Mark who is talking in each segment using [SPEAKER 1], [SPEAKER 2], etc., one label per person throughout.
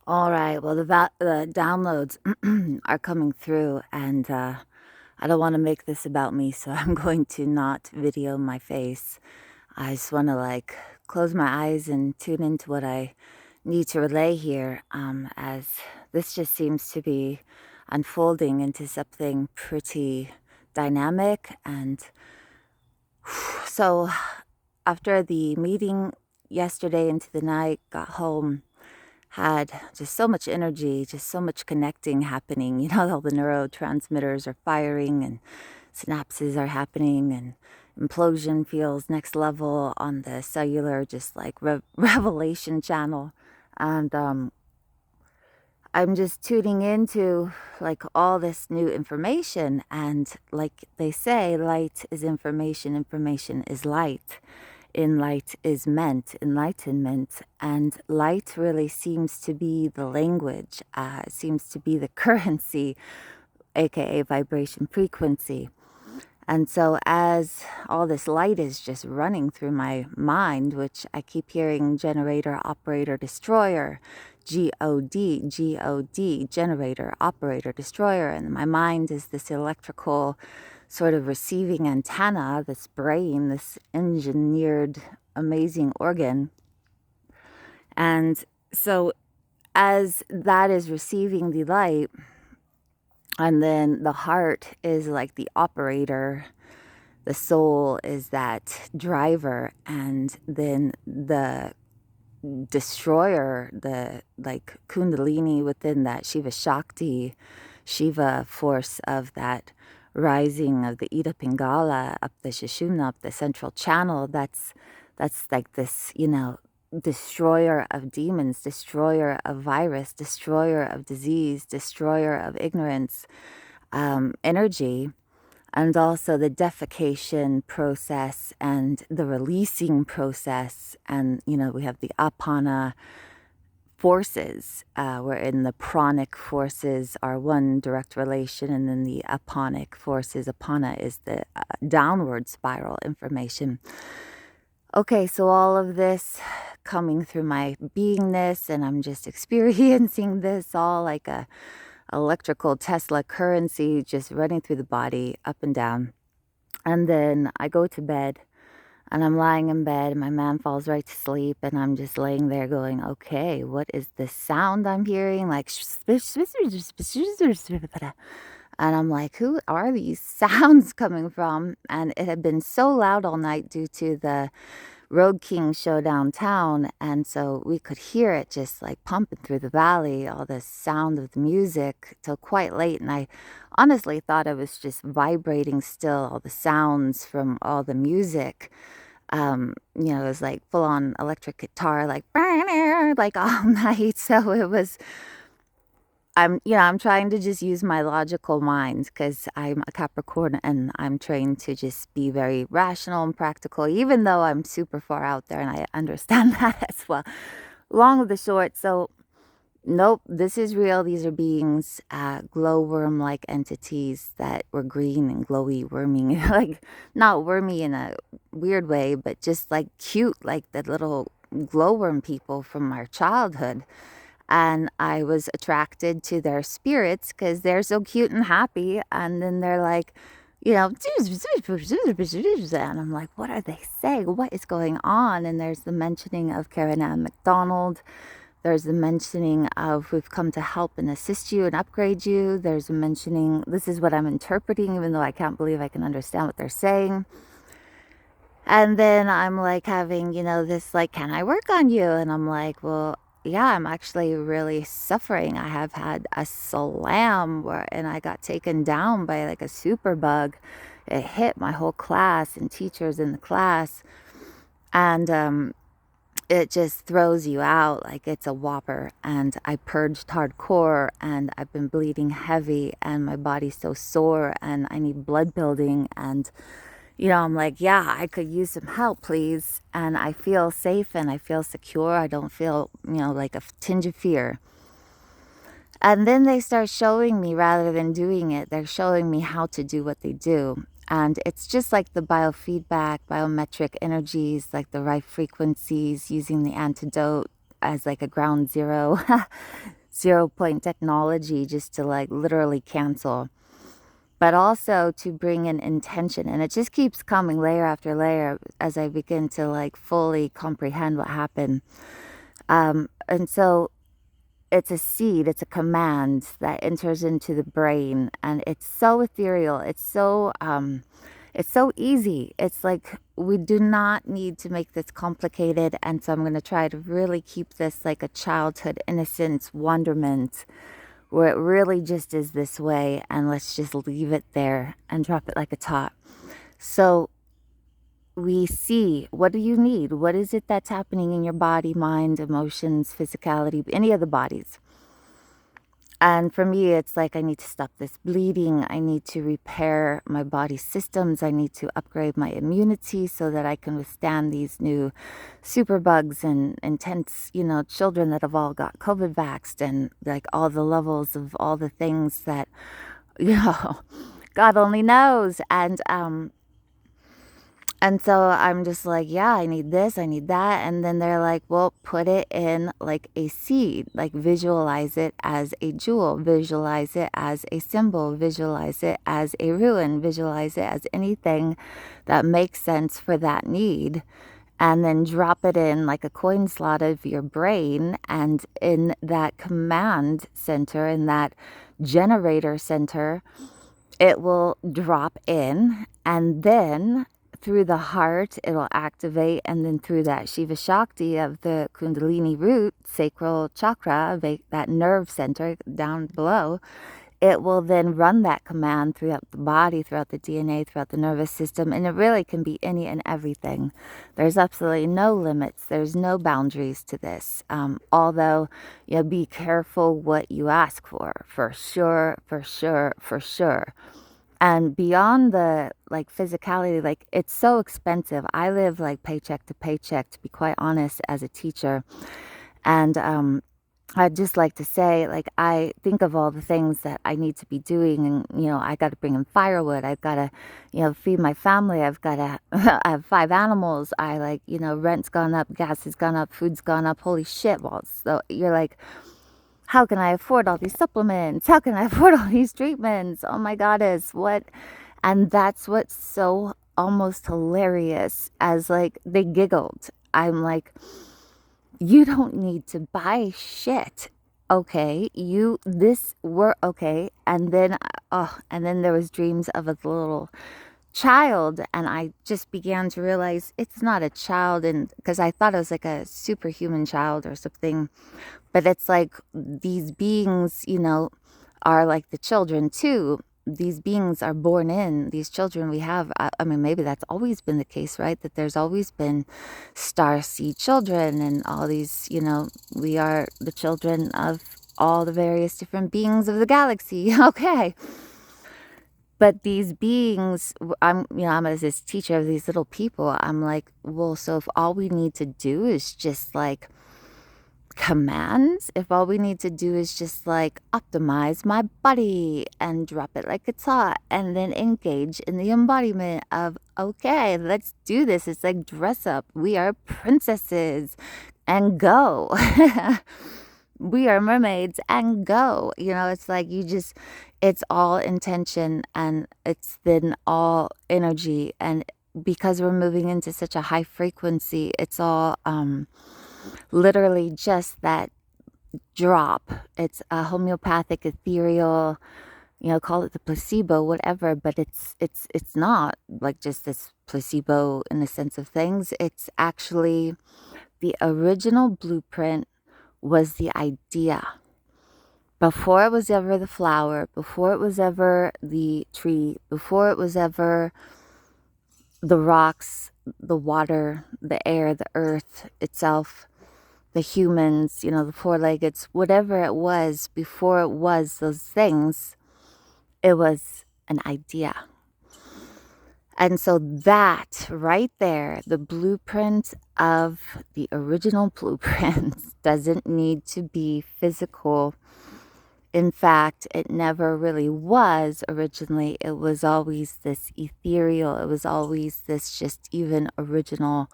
[SPEAKER 1] All right. Well, the downloads are coming through, and I don't want to make this about me, so I'm going to not video my face. I just want to close my eyes and tune into what I need to relay here, as this just seems to be unfolding into something pretty dynamic. And so, after the meeting yesterday into the night, got home, had just so much energy, just so much connecting happening. All the neurotransmitters are firing and synapses are happening, and implosion feels next level on the cellular, just like revelation channel. And I'm just tuning into like all this new information. And like they say, light is information, information is light. In light is meant enlightenment, and light really seems to be the language, seems to be the currency, aka vibration frequency. And so, as all this light is just running through my mind, which I keep hearing generator, operator, destroyer, God, generator, operator, destroyer. And my mind is this electrical sort of receiving antenna, this brain, this engineered, amazing organ. And so, as that is receiving the light, and then the heart is like the operator, the soul is that driver, and then the destroyer, the like kundalini within that Shiva Shakti, Shiva force of that rising of the Ida Pingala up the Sushumna, up the central channel. That's like this, destroyer of demons, destroyer of virus, destroyer of disease, destroyer of ignorance, energy, and also the defecation process and the releasing process. And, we have the apana forces, wherein the pranic forces are one direct relation, and then the aponic forces, apana is the downward spiral information. Okay, so all of this coming through my beingness, and I'm just experiencing this all like a electrical Tesla currency just running through the body up and down. And then I go to bed, and I'm lying in bed, and my man falls right to sleep, and I'm just laying there going, okay, what is this sound I'm hearing? Like, and I'm like, who are these sounds coming from? And it had been so loud all night due to the Road King show downtown, and so we could hear it just like pumping through the valley, all the sound of the music till quite late. And I honestly thought it was just vibrating still, all the sounds from all the music. It was like full on electric guitar, like like all night. So it was I'm trying to just use my logical mind because I'm a Capricorn, and I'm trained to just be very rational and practical, even though I'm super far out there and I understand that as well. Long of the short, so nope, this is real. These are beings, glowworm like entities that were green and glowy, wormy, like not wormy in a weird way, but just like cute, like the little glowworm people from our childhood. And I was attracted to their spirits because they're so cute and happy. And then they're like, and I'm like, what are they saying? What is going on? And there's the mentioning of Karen Ann McDonald. There's the mentioning of we've come to help and assist you and upgrade you. There's a mentioning, this is what I'm interpreting, even though I can't believe I can understand what they're saying. And then I'm like having, this like, can I work on you? And I'm like, well, yeah, I'm actually really suffering. I have had a slam and I got taken down by like a super bug. It hit my whole class and teachers in the class. And it just throws you out like it's a whopper. And I purged hardcore, and I've been bleeding heavy, and my body's so sore, and I need blood building. And I'm like, yeah, I could use some help, please. And I feel safe and I feel secure. I don't feel, like a tinge of fear. And then they start showing me, rather than doing it, they're showing me how to do what they do. And it's just like the biofeedback, biometric energies, like the right frequencies, using the antidote as like a ground zero. 0 point technology just to like literally cancel, but also to bring in intention. And it just keeps coming layer after layer as I begin to like fully comprehend what happened. And so it's a seed, it's a command that enters into the brain, and it's so ethereal. It's so easy. It's like we do not need to make this complicated. And so I'm going to try to really keep this like a childhood innocence, wonderment, where it really just is this way. And let's just leave it there and drop it like a tot. So we see, what do you need? What is it that's happening in your body, mind, emotions, physicality, any of the bodies? And for me, it's like I need to stop this bleeding. I need to repair my body systems. I need to upgrade my immunity so that I can withstand these new superbugs and intense, children that have all got COVID vaxxed, and like all the levels of all the things that, you know, God only knows. And so I'm just like, yeah, I need this, I need that. And then they're like, well, put it in like a seed, like visualize it as a jewel, visualize it as a symbol, visualize it as a ruin, visualize it as anything that makes sense for that need. And then drop it in like a coin slot of your brain. And in that command center, in that generator center, it will drop in, and then through the heart it'll activate, and then through that Shiva Shakti of the Kundalini root, sacral chakra, that nerve center down below, it will then run that command throughout the body, throughout the DNA, throughout the nervous system, and it really can be any and everything. There's absolutely no limits. There's no boundaries to this. Although, be careful what you ask for sure, for sure, for sure. And beyond the like physicality, like it's so expensive. I live like paycheck to paycheck, to be quite honest, as a teacher. And I'd just like to say, like, I think of all the things that I need to be doing, and I got to bring in firewood. I've got to, feed my family. I've got to. I have 5 animals. I like, rent's gone up, gas has gone up, food's gone up. Holy shit! Well, so you're like, how can I afford all these supplements? How can I afford all these treatments? Oh my goddess, what? And that's what's so almost hilarious, as like they giggled. I'm like, you don't need to buy shit. Okay, we're okay. And then there was dreams of a little child, and I just began to realize it's not a child, and because I thought it was like a superhuman child or something, but it's like these beings, are like the children too. These beings are born in these children we have. I mean, maybe that's always been the case, right? That there's always been star seed children and all these, we are the children of all the various different beings of the galaxy. Okay. But these beings, I'm as this teacher of these little people, I'm like, well, so if all we need to do is just like commands, if all we need to do is just like optimize my body and drop it like it's hot, and then engage in the embodiment of, okay, let's do this. It's like dress up. We are princesses and go. We are mermaids and go. It's like it's all intention, and it's then all energy. And because we're moving into such a high frequency, it's all literally just that drop. It's a homeopathic, ethereal, call it the placebo, whatever, but it's not like just this placebo in the sense of things. It's actually the original blueprint was the idea. Before it was ever the flower, before it was ever the tree, before it was ever the rocks, the water, the air, the earth itself, the humans, the four-leggeds, whatever it was, before it was those things, it was an idea. And so that right there, the blueprint of the original blueprint doesn't need to be physical. In fact, it never really was originally. It was always this ethereal. It was always this just even original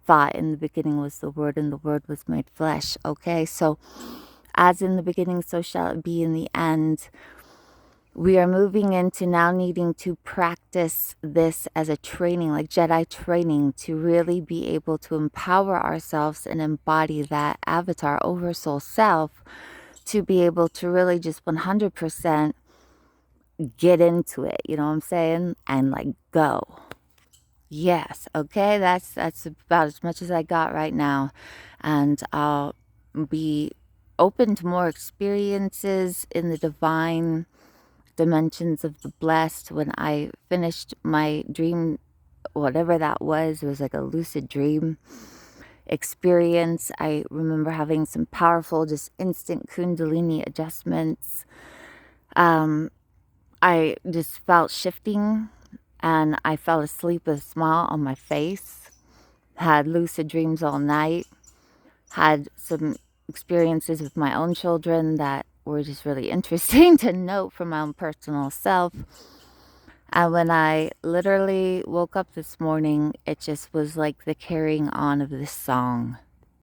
[SPEAKER 1] thought. In the beginning was the Word, and the Word was made flesh. Okay, so As in the beginning, so shall it be in the end. We are moving into now needing to practice this as a training, like Jedi training, to really be able to empower ourselves and embody that avatar oversoul self, to be able to really just 100% get into it, you know what I'm saying? And like go. Yes, okay, that's about as much as I got right now. And I'll be open to more experiences in the divine dimensions of the blessed. When I finished my dream, whatever that was, it was like a lucid dream experience. I remember having some powerful, just instant Kundalini adjustments. Um, I just felt shifting and I fell asleep with a smile on my face. Had lucid dreams all night. Had some experiences with my own children that were just really interesting to note from my own personal self. And when I literally woke up this morning, it just was like the carrying on of this song.